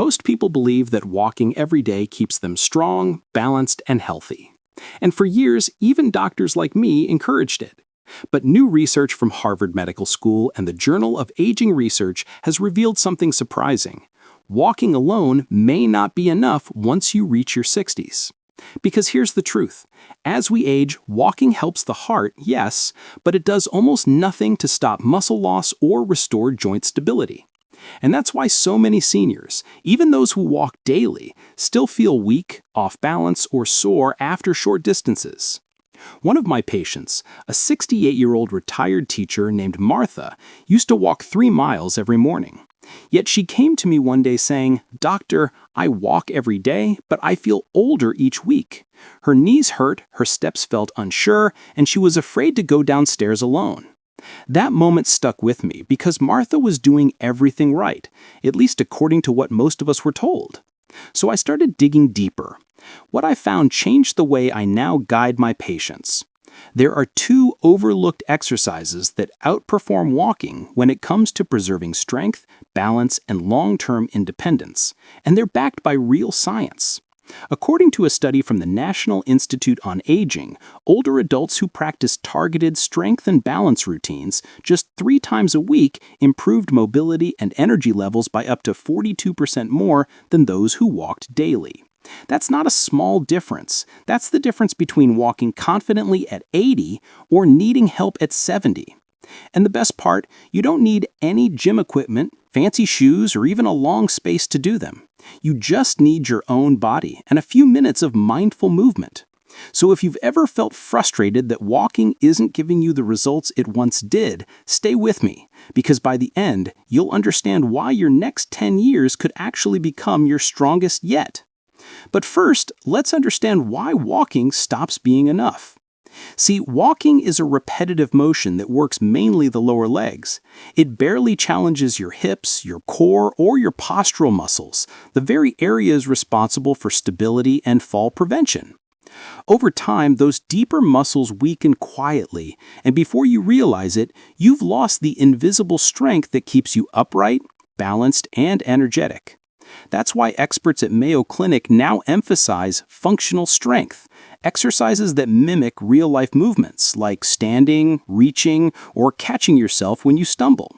Most people believe that walking every day keeps them strong, balanced, and healthy. And for years, even doctors like me encouraged it. But new research from Harvard Medical School and the Journal of Aging Research has revealed something surprising. Walking alone may not be enough once you reach your 60s. Because here's the truth. As we age, walking helps the heart, yes, but it does almost nothing to stop muscle loss or restore joint stability. And that's why so many seniors, even those who walk daily, still feel weak, off balance, or sore after short distances. One of my patients, a 68-year-old retired teacher named Martha, used to walk 3 miles every morning. Yet she came to me one day saying, "Doctor, I walk every day, but I feel older each week." Her knees hurt, her steps felt unsure, and she was afraid to go downstairs alone. That moment stuck with me because Martha was doing everything right, at least according to what most of us were told. So I started digging deeper. What I found changed the way I now guide my patients. There are 2 overlooked exercises that outperform walking when it comes to preserving strength, balance, and long-term independence, and they're backed by real science. According to a study from the National Institute on Aging, older adults who practiced targeted strength and balance routines just 3 times a week improved mobility and energy levels by up to 42% more than those who walked daily. That's not a small difference. That's the difference between walking confidently at 80 or needing help at 70. And the best part, you don't need any gym equipment, fancy shoes, or even a long space to do them. You just need your own body and a few minutes of mindful movement. So if you've ever felt frustrated that walking isn't giving you the results it once did, stay with me, because by the end, you'll understand why your next 10 years could actually become your strongest yet. But first, let's understand why walking stops being enough. See, walking is a repetitive motion that works mainly the lower legs. It barely challenges your hips, your core, or your postural muscles, the very areas responsible for stability and fall prevention. Over time, those deeper muscles weaken quietly, and before you realize it, you've lost the invisible strength that keeps you upright, balanced, and energetic. That's why experts at Mayo Clinic now emphasize functional strength, exercises that mimic real-life movements like standing, reaching, or catching yourself when you stumble.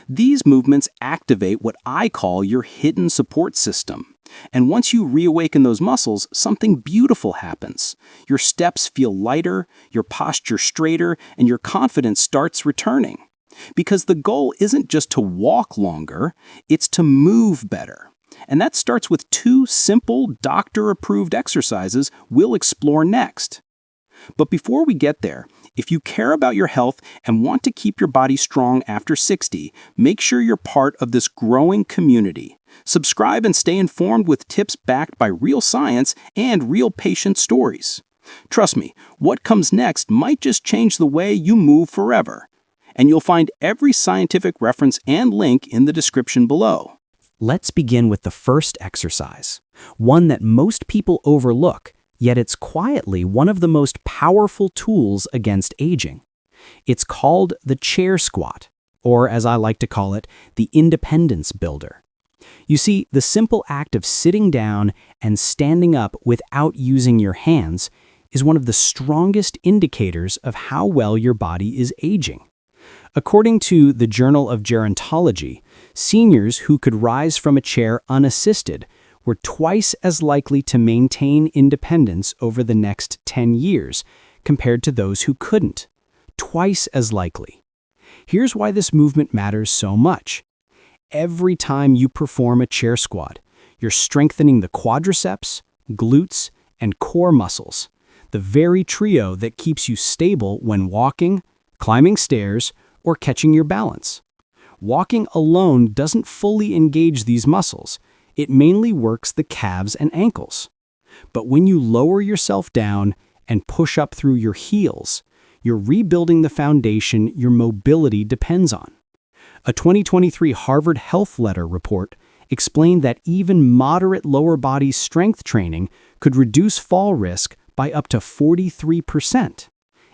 These movements activate what I call your hidden support system. And once you reawaken those muscles, something beautiful happens. Your steps feel lighter, your posture straighter, and your confidence starts returning. Because the goal isn't just to walk longer, it's to move better. And that starts with 2 simple, doctor-approved exercises we'll explore next. But before we get there, if you care about your health and want to keep your body strong after 60, make sure you're part of this growing community. Subscribe and stay informed with tips backed by real science and real patient stories. Trust me, what comes next might just change the way you move forever. And you'll find every scientific reference and link in the description below. Let's begin with the first exercise, one that most people overlook, yet it's quietly one of the most powerful tools against aging. It's called the chair squat, or as I like to call it, the independence builder. You see, the simple act of sitting down and standing up without using your hands is one of the strongest indicators of how well your body is aging. According to the Journal of Gerontology, seniors who could rise from a chair unassisted were twice as likely to maintain independence over the next 10 years compared to those who couldn't. Twice as likely. Here's why this movement matters so much. Every time you perform a chair squat, you're strengthening the quadriceps, glutes, and core muscles, the very trio that keeps you stable when walking, climbing stairs, or catching your balance. Walking alone doesn't fully engage these muscles. It mainly works the calves and ankles. But when you lower yourself down and push up through your heels, you're rebuilding the foundation your mobility depends on. A 2023 Harvard Health Letter report explained that even moderate lower body strength training could reduce fall risk by up to 43%.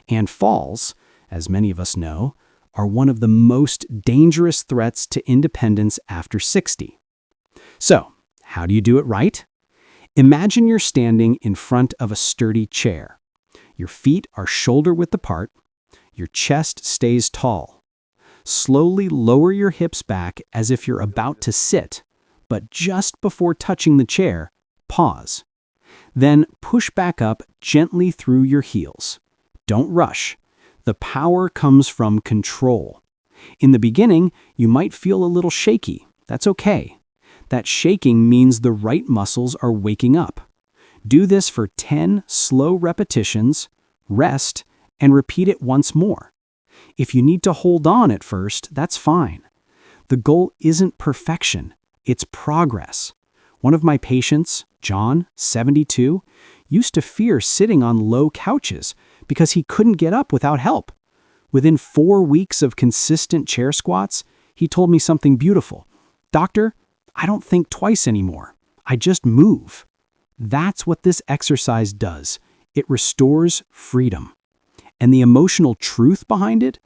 And falls, as many of us know, are one of the most dangerous threats to independence after 60. So, How do you do it right? Imagine you're standing in front of a sturdy chair. Your feet are shoulder-width apart. Your chest stays tall. Slowly lower your hips back as if you're about to sit, but just before touching the chair, pause. Then push back up gently through your heels. Don't rush. The power comes from control. In the beginning, you might feel a little shaky. That's okay. That shaking means the right muscles are waking up. Do this for 10 slow repetitions, rest, and repeat it once more. If you need to hold on at first, that's fine. The goal isn't perfection, it's progress. One of my patients, John, 72, used to fear sitting on low couches because he couldn't get up without help. Within 4 weeks of consistent chair squats, he told me something beautiful. "Doctor, I don't think twice anymore. I just move." That's what this exercise does. It restores freedom. And the emotional truth behind it?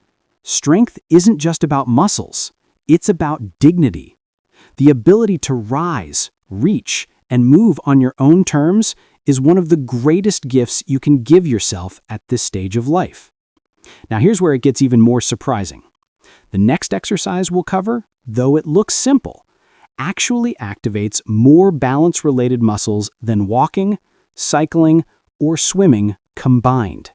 Strength isn't just about muscles. It's about dignity. The ability to rise, reach, and move on your own terms is one of the greatest gifts you can give yourself at this stage of life. Now here's where it gets even more surprising. The next exercise we'll cover, though it looks simple, actually activates more balance-related muscles than walking, cycling, or swimming combined.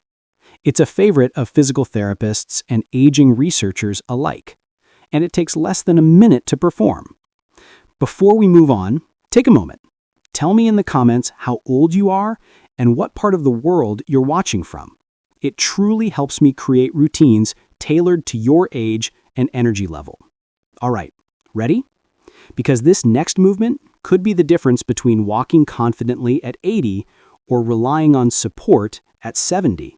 It's a favorite of physical therapists and aging researchers alike, and it takes less than a minute to perform. Before we move on, take a moment. Tell me in the comments how old you are and what part of the world you're watching from. It truly helps me create routines tailored to your age and energy level. All right, ready? Because this next movement could be the difference between walking confidently at 80 or relying on support at 70.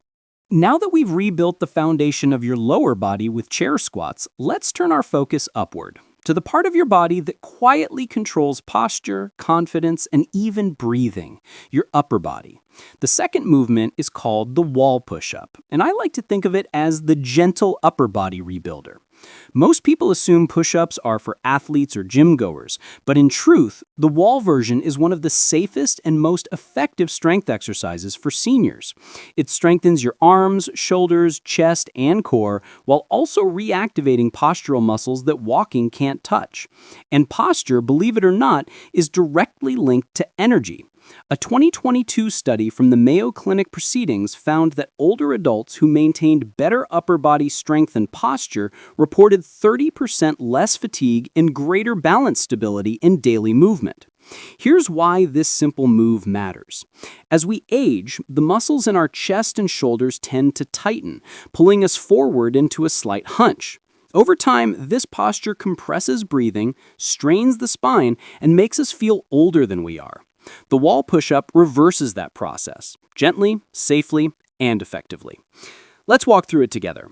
Now that we've rebuilt the foundation of your lower body with chair squats, let's turn our focus upward to the part of your body that quietly controls posture, confidence, and even breathing, your upper body. The second movement is called the wall push-up, and I like to think of it as the gentle upper body rebuilder. Most people assume push-ups are for athletes or gym goers, but in truth, the wall version is one of the safest and most effective strength exercises for seniors. It strengthens your arms, shoulders, chest, and core while also reactivating postural muscles that walking can't touch. And posture, believe it or not, is directly linked to energy. A 2022 study from the Mayo Clinic Proceedings found that older adults who maintained better upper body strength and posture reported 30% less fatigue and greater balance stability in daily movement. Here's why this simple move matters. As we age, the muscles in our chest and shoulders tend to tighten, pulling us forward into a slight hunch. Over time, this posture compresses breathing, strains the spine, and makes us feel older than we are. The wall push-up reverses that process, gently, safely, and effectively. Let's walk through it together.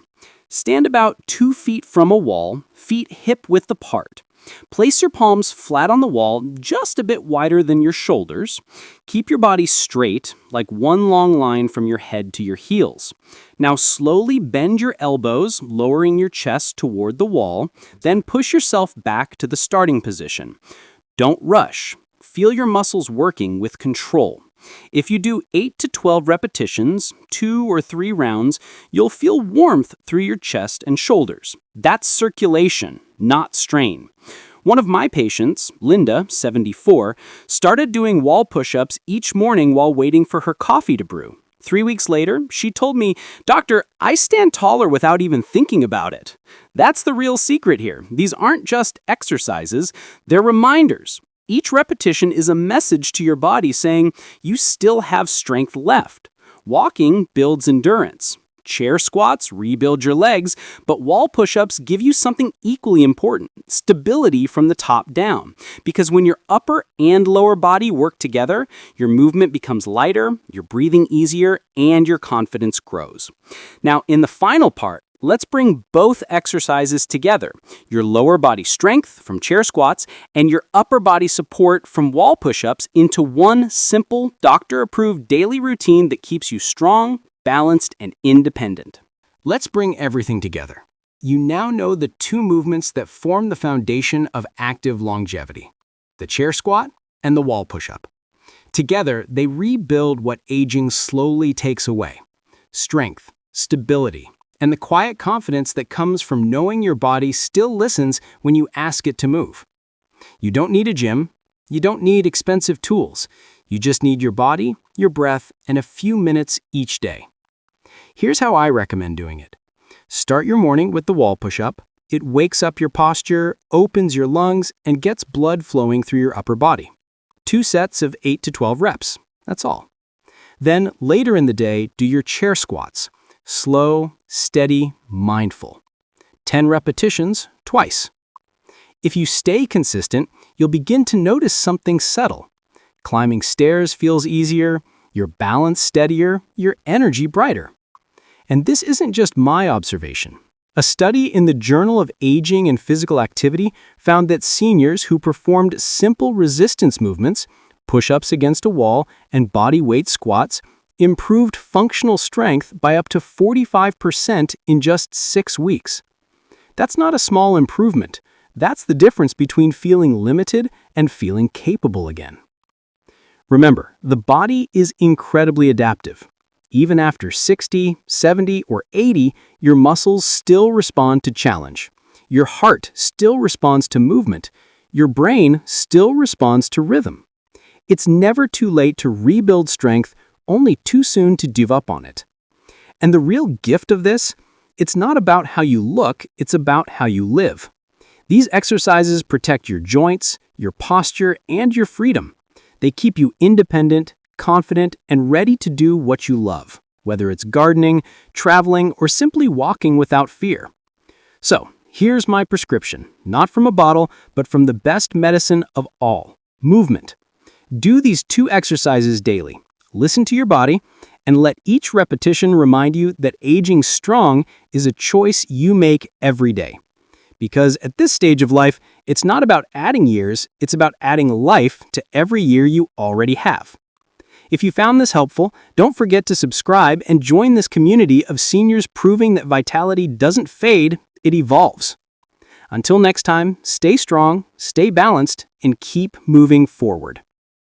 Stand about 2 feet from a wall, feet hip-width apart. Place your palms flat on the wall, just a bit wider than your shoulders. Keep your body straight, like one long line from your head to your heels. Now slowly bend your elbows, lowering your chest toward the wall, then push yourself back to the starting position. Don't rush. Feel your muscles working with control. If you do 8 to 12 repetitions, 2 or 3 rounds, you'll feel warmth through your chest and shoulders. That's circulation, not strain. One of my patients, Linda, 74, started doing wall push-ups each morning while waiting for her coffee to brew. 3 weeks later, she told me, "Doctor, I stand taller without even thinking about it." That's the real secret here. These aren't just exercises, they're reminders. Each repetition is a message to your body saying you still have strength left. Walking builds endurance. Chair squats rebuild your legs, but wall push-ups give you something equally important, stability from the top down. Because when your upper and lower body work together, your movement becomes lighter, your breathing easier, and your confidence grows. Now, in the final part, let's bring both exercises together, your lower body strength from chair squats and your upper body support from wall push-ups into one simple, doctor-approved daily routine that keeps you strong, balanced, and independent. Let's bring everything together. You now know the 2 movements that form the foundation of active longevity, the chair squat and the wall push-up. Together, they rebuild what aging slowly takes away: strength, stability, and the quiet confidence that comes from knowing your body still listens when you ask it to move. You don't need a gym. You don't need expensive tools. You just need your body, your breath, and a few minutes each day. Here's how I recommend doing it. Start your morning with the wall push-up. It wakes up your posture, opens your lungs, and gets blood flowing through your upper body. 2 sets of 8 to 12 reps. That's all. Then, later in the day, do your chair squats. Slow, steady, mindful. 10 repetitions, twice. If you stay consistent, you'll begin to notice something subtle. Climbing stairs feels easier, your balance steadier, your energy brighter. And this isn't just my observation. A study in the Journal of Aging and Physical Activity found that seniors who performed simple resistance movements, push-ups against a wall, and body weight squats improved functional strength by up to 45% in just 6 weeks. That's not a small improvement. That's the difference between feeling limited and feeling capable again. Remember, the body is incredibly adaptive. Even after 60, 70, or 80, your muscles still respond to challenge. Your heart still responds to movement. Your brain still responds to rhythm. It's never too late to rebuild strength, only too soon to give up on it. And the real gift of this, it's not about how you look, it's about how you live. These exercises protect your joints, your posture, and your freedom. They keep you independent, confident, and ready to do what you love, whether it's gardening, traveling, or simply walking without fear. So, here's my prescription, not from a bottle, but from the best medicine of all: movement. Do these 2 exercises daily. Listen to your body, and let each repetition remind you that aging strong is a choice you make every day. Because at this stage of life, it's not about adding years, it's about adding life to every year you already have. If you found this helpful, don't forget to subscribe and join this community of seniors proving that vitality doesn't fade, it evolves. Until next time, stay strong, stay balanced, and keep moving forward.